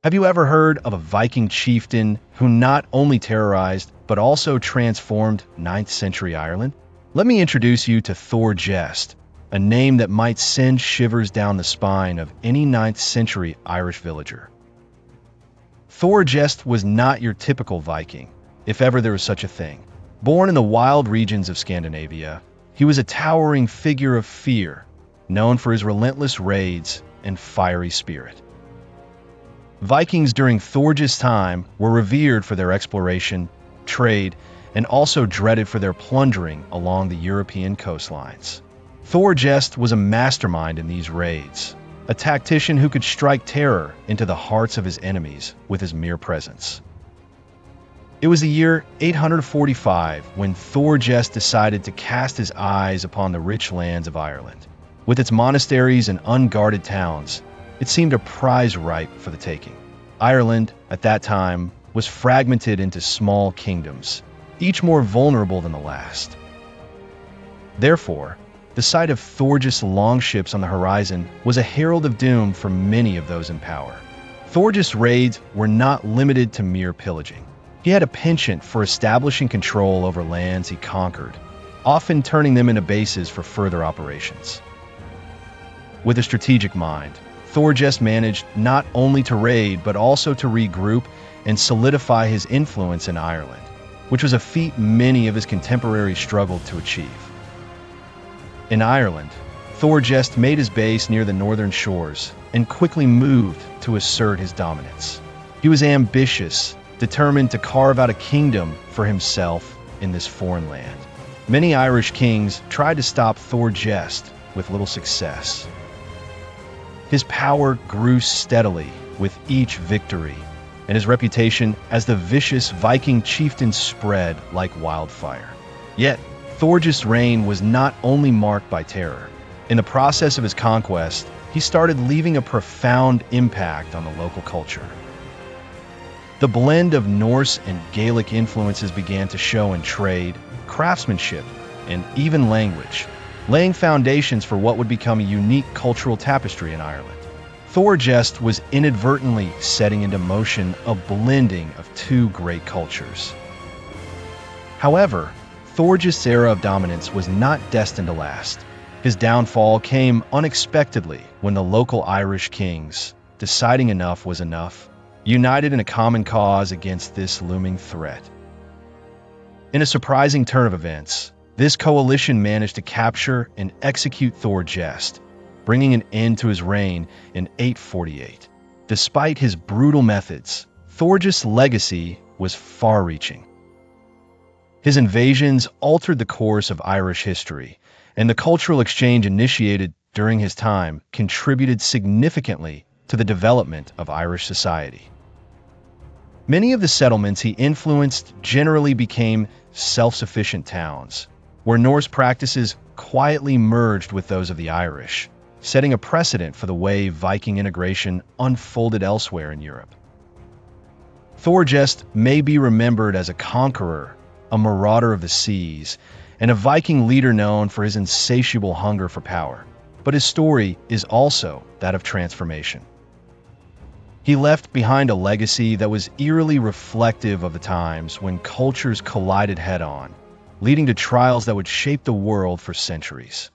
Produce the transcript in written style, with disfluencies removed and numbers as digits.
Have you ever heard of a Viking chieftain who not only terrorized but also transformed 9th century Ireland? Let me introduce you to Thorgest, a name that might send shivers down the spine of any 9th century Irish villager. Thorgest was not your typical Viking, if ever there was such a thing. Born in the wild regions of Scandinavia, he was a towering figure of fear, known for his relentless raids and fiery spirit. Vikings during Thorgest's time were revered for their exploration, trade, and also dreaded for their plundering along the European coastlines. Thorgest was a mastermind in these raids, a tactician who could strike terror into the hearts of his enemies with his mere presence. It was the year 845 when Thorgest decided to cast his eyes upon the rich lands of Ireland. With its monasteries and unguarded towns, it seemed a prize ripe for the taking. Ireland, at that time, was fragmented into small kingdoms, each more vulnerable than the last. Therefore, the sight of Thorgest's longships on the horizon was a herald of doom for many of those in power. Thorgest's raids were not limited to mere pillaging. He had a penchant for establishing control over lands he conquered, often turning them into bases for further operations. With a strategic mind, Thorgest managed not only to raid but also to regroup and solidify his influence in Ireland, which was a feat many of his contemporaries struggled to achieve. In Ireland, Thorgest made his base near the northern shores and quickly moved to assert his dominance. He was ambitious, determined to carve out a kingdom for himself in this foreign land. Many Irish kings tried to stop Thorgest with little success. His power grew steadily with each victory, and his reputation as the vicious Viking chieftain spread like wildfire. Yet, Thorgest's reign was not only marked by terror. In the process of his conquest, he started leaving a profound impact on the local culture. The blend of Norse and Gaelic influences began to show in trade, craftsmanship, and even language, laying foundations for what would become a unique cultural tapestry in Ireland. Thorgest was inadvertently setting into motion a blending of two great cultures. However, Thorgest's era of dominance was not destined to last. His downfall came unexpectedly when the local Irish kings, deciding enough was enough, united in a common cause against this looming threat. In a surprising turn of events, this coalition managed to capture and execute Thorgest, bringing an end to his reign in 848. Despite his brutal methods, Thorgest's legacy was far-reaching. His invasions altered the course of Irish history, and the cultural exchange initiated during his time contributed significantly to the development of Irish society. Many of the settlements he influenced generally became self-sufficient towns, where Norse practices quietly merged with those of the Irish, setting a precedent for the way Viking integration unfolded elsewhere in Europe. Thorgest may be remembered as a conqueror, a marauder of the seas, and a Viking leader known for his insatiable hunger for power, but his story is also that of transformation. He left behind a legacy that was eerily reflective of the times when cultures collided head-on, leading to trials that would shape the world for centuries.